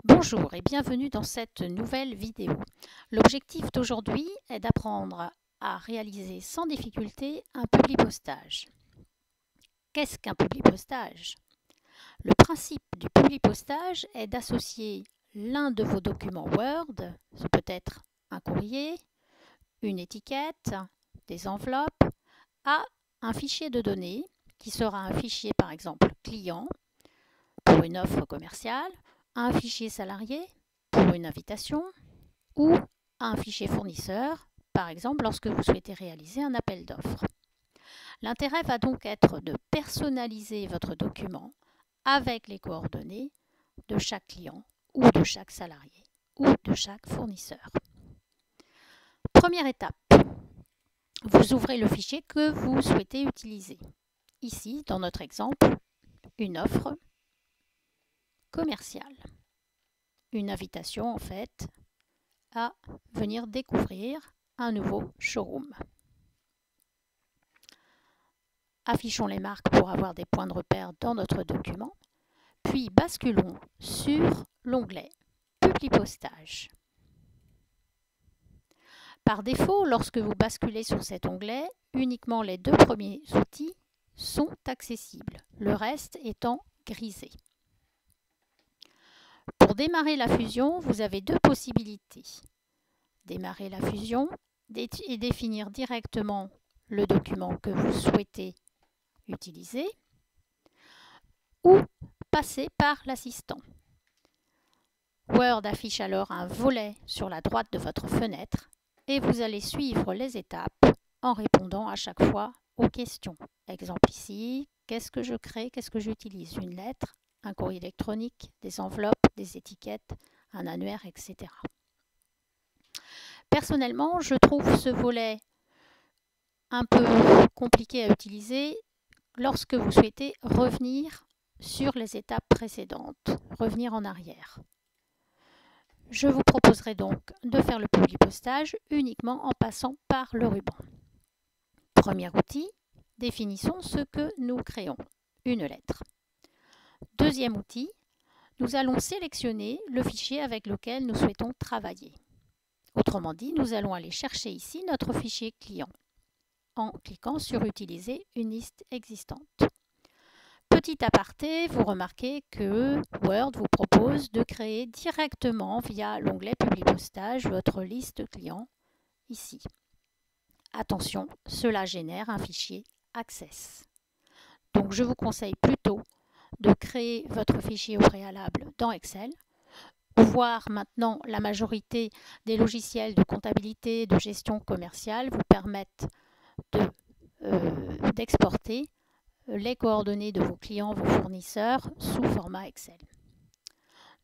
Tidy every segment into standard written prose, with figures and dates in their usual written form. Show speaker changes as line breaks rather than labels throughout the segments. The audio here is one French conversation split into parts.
Bonjour et bienvenue dans cette nouvelle vidéo. L'objectif d'aujourd'hui est d'apprendre à réaliser sans difficulté un publipostage. Qu'est-ce qu'un publipostage? Le principe du publipostage est d'associer l'un de vos documents Word, ce peut être un courrier, une étiquette, des enveloppes, à un fichier de données qui sera un fichier par exemple client pour une offre commerciale, un fichier salarié pour une invitation ou un fichier fournisseur, par exemple lorsque vous souhaitez réaliser un appel d'offres. L'intérêt va donc être de personnaliser votre document avec les coordonnées de chaque client ou de chaque salarié ou de chaque fournisseur. Première étape, vous ouvrez le fichier que vous souhaitez utiliser. Ici, dans notre exemple, une offre commerciale. Une invitation en fait à venir découvrir un nouveau showroom. Affichons les marques pour avoir des points de repère dans notre document, puis basculons sur l'onglet Publipostage. Par défaut, lorsque vous basculez sur cet onglet, uniquement les deux premiers outils sont accessibles, le reste étant grisé. Pour démarrer la fusion, vous avez deux possibilités. Démarrer la fusion et définir directement le document que vous souhaitez utiliser ou passer par l'assistant. Word affiche alors un volet sur la droite de votre fenêtre et vous allez suivre les étapes en répondant à chaque fois aux questions. Exemple ici, qu'est-ce que je crée, qu'est-ce que j'utilise? Une lettre, un courrier électronique, des enveloppes, des étiquettes, un annuaire, etc. Personnellement, je trouve ce volet un peu compliqué à utiliser lorsque vous souhaitez revenir sur les étapes précédentes, revenir en arrière. Je vous proposerai donc de faire le publipostage uniquement en passant par le ruban. Premier outil, définissons ce que nous créons, une lettre. Deuxième outil, nous allons sélectionner le fichier avec lequel nous souhaitons travailler. Autrement dit, nous allons aller chercher ici notre fichier client en cliquant sur « Utiliser une liste existante ». Petit aparté, vous remarquez que Word vous propose de créer directement via l'onglet Publipostage votre liste client ici. Attention, cela génère un fichier Access. Donc je vous conseille plutôt de créer votre fichier au préalable dans Excel, voire maintenant la majorité des logiciels de comptabilité, de gestion commerciale vous permettent d'exporter les coordonnées de vos clients, vos fournisseurs sous format Excel.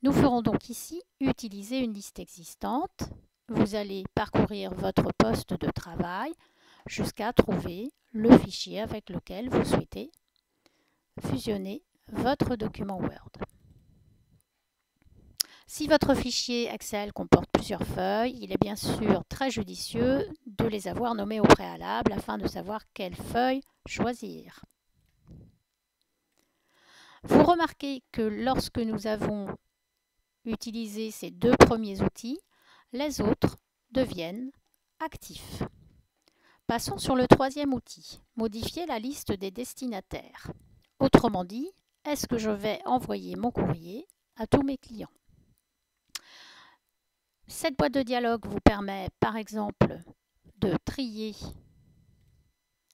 Nous ferons donc ici utiliser une liste existante. Vous allez parcourir votre poste de travail jusqu'à trouver le fichier avec lequel vous souhaitez fusionner votre document Word. Si votre fichier Excel comporte plusieurs feuilles, il est bien sûr très judicieux de les avoir nommées au préalable afin de savoir quelle feuille choisir. Vous remarquez que lorsque nous avons utilisé ces deux premiers outils, les autres deviennent actifs. Passons sur le troisième outil, modifier la liste des destinataires. Autrement dit, est-ce que je vais envoyer mon courrier à tous mes clients? Cette boîte de dialogue vous permet par exemple de trier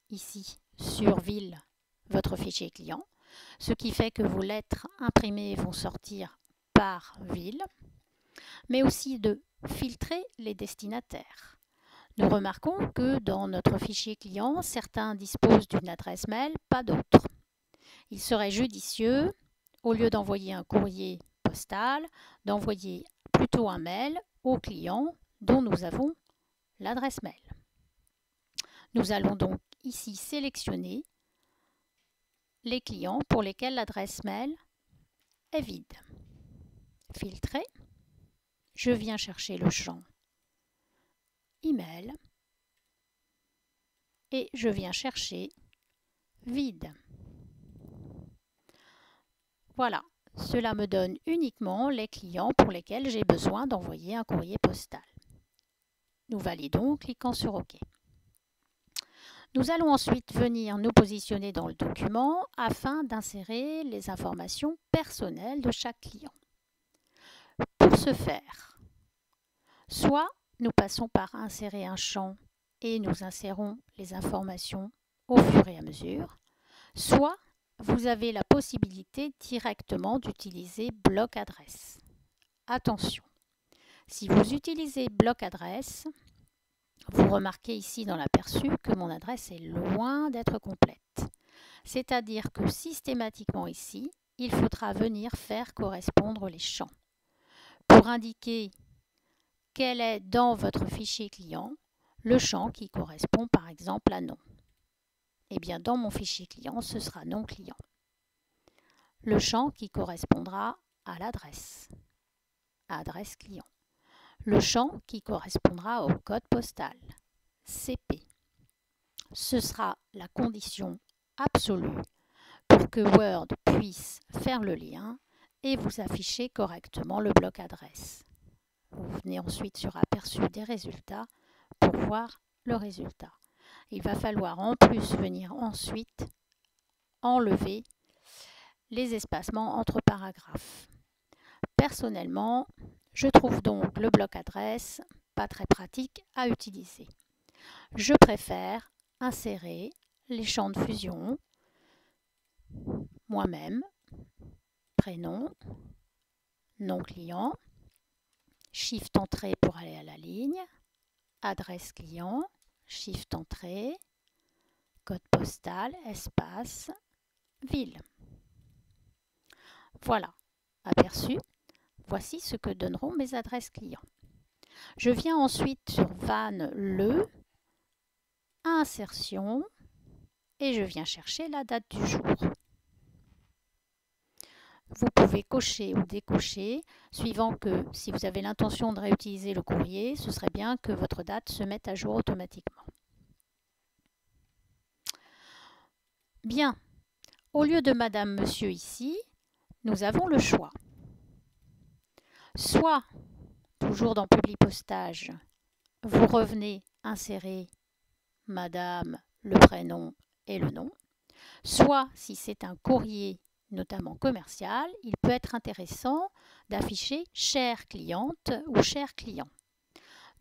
ici sur ville votre fichier client, ce qui fait que vos lettres imprimées vont sortir par ville, mais aussi de filtrer les destinataires. Nous remarquons que dans notre fichier client, certains disposent d'une adresse mail, pas d'autres. Il serait judicieux, au lieu d'envoyer un courrier postal, d'envoyer plutôt un mail au client dont nous avons l'adresse mail. Nous allons donc ici sélectionner les clients pour lesquels l'adresse mail est vide. Filtrer. Je viens chercher le champ email et je viens chercher vide. Voilà, Cela me donne uniquement les clients pour lesquels j'ai besoin d'envoyer un courrier postal. Nous validons en cliquant sur OK. Nous allons ensuite venir nous positionner dans le document afin d'insérer les informations personnelles de chaque client. Pour ce faire, soit nous passons par insérer un champ et nous insérons les informations au fur et à mesure, soit vous avez la possibilité directement d'utiliser bloc adresse. Attention, si vous utilisez bloc adresse, vous remarquez ici dans l'aperçu que mon adresse est loin d'être complète. C'est-à-dire que systématiquement ici, il faudra venir faire correspondre les champs. Pour indiquer quel est dans votre fichier client le champ qui correspond par exemple à nom. Eh bien, dans mon fichier client, ce sera nom client. Le champ qui correspondra à l'adresse, adresse client. Le champ qui correspondra au code postal, CP. Ce sera la condition absolue pour que Word puisse faire le lien et vous afficher correctement le bloc adresse. Vous venez ensuite sur aperçu des résultats pour voir le résultat. Il va falloir en plus venir ensuite enlever les espacements entre paragraphes. Personnellement, je trouve donc le bloc adresse pas très pratique à utiliser. Je préfère insérer les champs de fusion, moi-même, prénom, nom client, Shift entrée pour aller à la ligne, adresse client, Shift entrée, code postal, espace, ville. Voilà, aperçu. Voici ce que donneront mes adresses clients. Je viens ensuite sur Van le, insertion, et je viens chercher la date du jour. Vous pouvez cocher ou décocher, suivant que si vous avez l'intention de réutiliser le courrier, ce serait bien que votre date se mette à jour automatiquement. Bien, au lieu de Madame, Monsieur ici, nous avons le choix. Soit, toujours dans Publipostage, vous revenez insérer Madame, le prénom et le nom. Soit, si c'est un courrier, notamment commercial, il peut être intéressant d'afficher « Chère cliente » ou « Cher client ».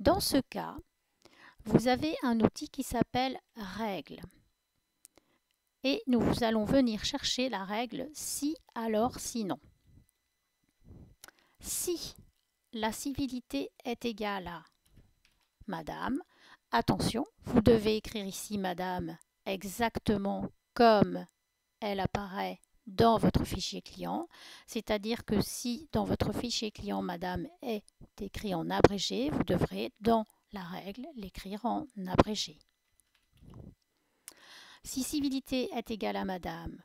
Dans ce cas, vous avez un outil qui s'appelle « Règles ». Et nous allons venir chercher la règle « Si, alors, sinon ». Si la civilité est égale à Madame, attention, vous devez écrire ici Madame exactement comme elle apparaît dans votre fichier client, c'est-à-dire que si dans votre fichier client Madame est écrit en abrégé, vous devrez dans la règle l'écrire en abrégé. Si civilité est égale à Madame,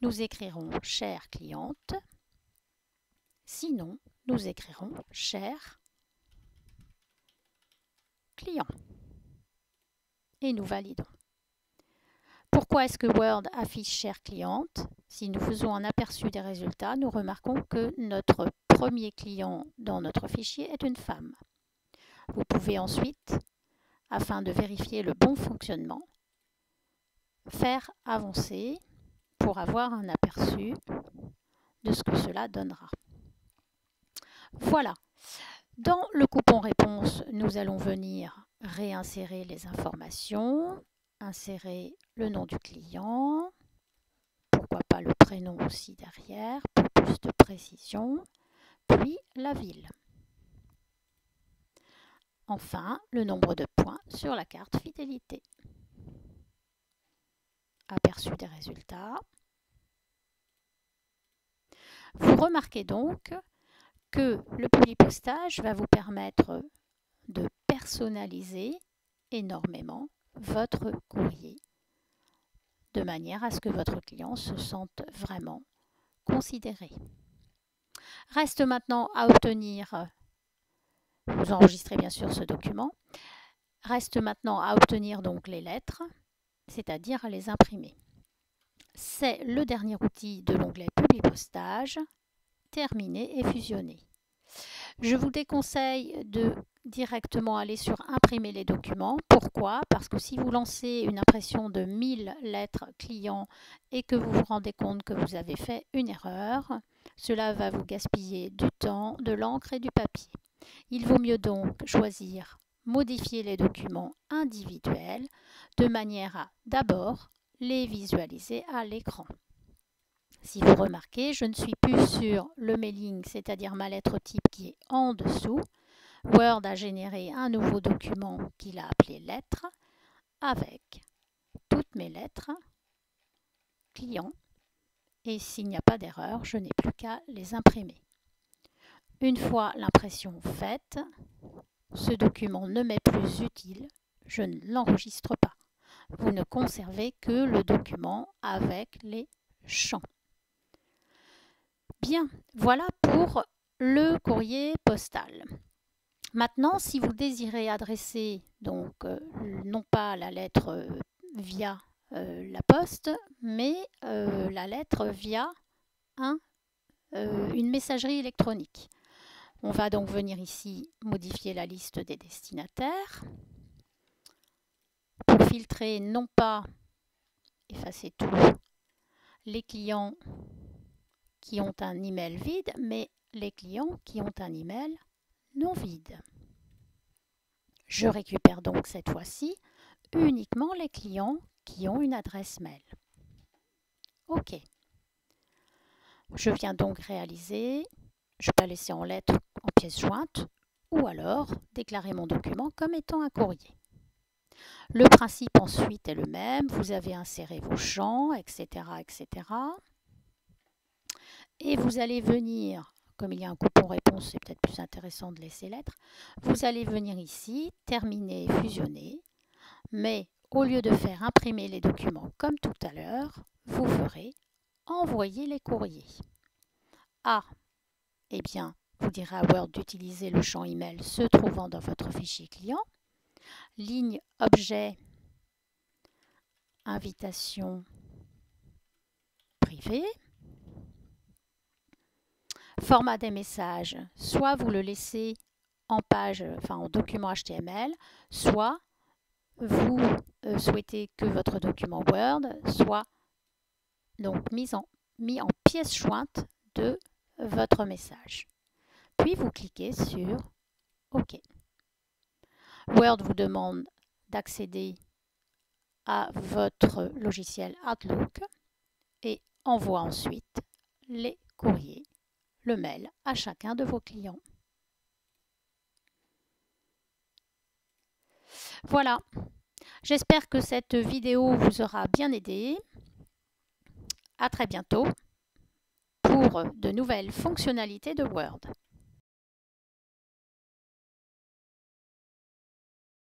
nous écrirons chère cliente. Sinon, nous écrirons cher client. Et nous validons. Pourquoi est-ce que Word affiche chère cliente? Si nous faisons un aperçu des résultats, nous remarquons que notre premier client dans notre fichier est une femme. Vous pouvez ensuite, afin de vérifier le bon fonctionnement, faire avancer pour avoir un aperçu de ce que cela donnera. Voilà. Dans le coupon réponse, nous allons venir réinsérer les informations, insérer le nom du client, pourquoi pas le prénom aussi derrière pour plus de précision, puis la ville. Enfin, le nombre de points sur la carte fidélité. Aperçu des résultats. Vous remarquez donc que le Publipostage va vous permettre de personnaliser énormément votre courrier de manière à ce que votre client se sente vraiment considéré. Reste maintenant à obtenir, vous enregistrez bien sûr ce document, reste maintenant à obtenir donc les lettres, c'est-à-dire à les imprimer. C'est le dernier outil de l'onglet Publipostage terminer et fusionner. Je vous déconseille de directement aller sur imprimer les documents. Pourquoi? Parce que si vous lancez une impression de 1000 lettres clients et que vous vous rendez compte que vous avez fait une erreur, cela va vous gaspiller du temps, de l'encre et du papier. Il vaut mieux donc choisir modifier les documents individuels de manière à d'abord les visualiser à l'écran. Si vous remarquez, je ne suis plus sur le mailing, c'est-à-dire ma lettre type qui est en dessous. Word a généré un nouveau document qu'il a appelé lettres avec toutes mes lettres clients. Et s'il n'y a pas d'erreur, je n'ai plus qu'à les imprimer. Une fois l'impression faite, ce document ne m'est plus utile, je ne l'enregistre pas. Vous ne conservez que le document avec les champs. Bien, voilà pour le courrier postal. Maintenant, si vous désirez adresser donc non pas la lettre via la poste, mais la lettre via une messagerie électronique. On va donc venir ici modifier la liste des destinataires pour filtrer non pas, effacer tout, les clients qui ont un email vide, mais les clients qui ont un email non vide. Je récupère donc cette fois-ci uniquement les clients qui ont une adresse mail. OK. Je viens donc réaliser, je peux laisser en lettres en pièce jointe ou alors déclarer mon document comme étant un courrier. Le principe ensuite est le même, vous avez inséré vos champs, etc., etc. Et vous allez venir, comme il y a un coupon réponse, c'est peut-être plus intéressant de laisser lettres, vous allez venir ici, terminer et fusionner, mais au lieu de faire imprimer les documents comme tout à l'heure, vous ferez envoyer les courriers. Ah, eh bien, vous direz à Word d'utiliser le champ email se trouvant dans votre fichier client. Ligne objet, invitation privée. Format des messages, soit vous le laissez en page, enfin en document HTML, soit vous souhaitez que votre document Word soit donc mis en pièce jointe de votre message. Puis vous cliquez sur OK. Word vous demande d'accéder à votre logiciel Outlook et envoie ensuite les courriers, le mail à chacun de vos clients. Voilà, j'espère que cette vidéo vous aura bien aidé. À très bientôt pour de nouvelles fonctionnalités de Word.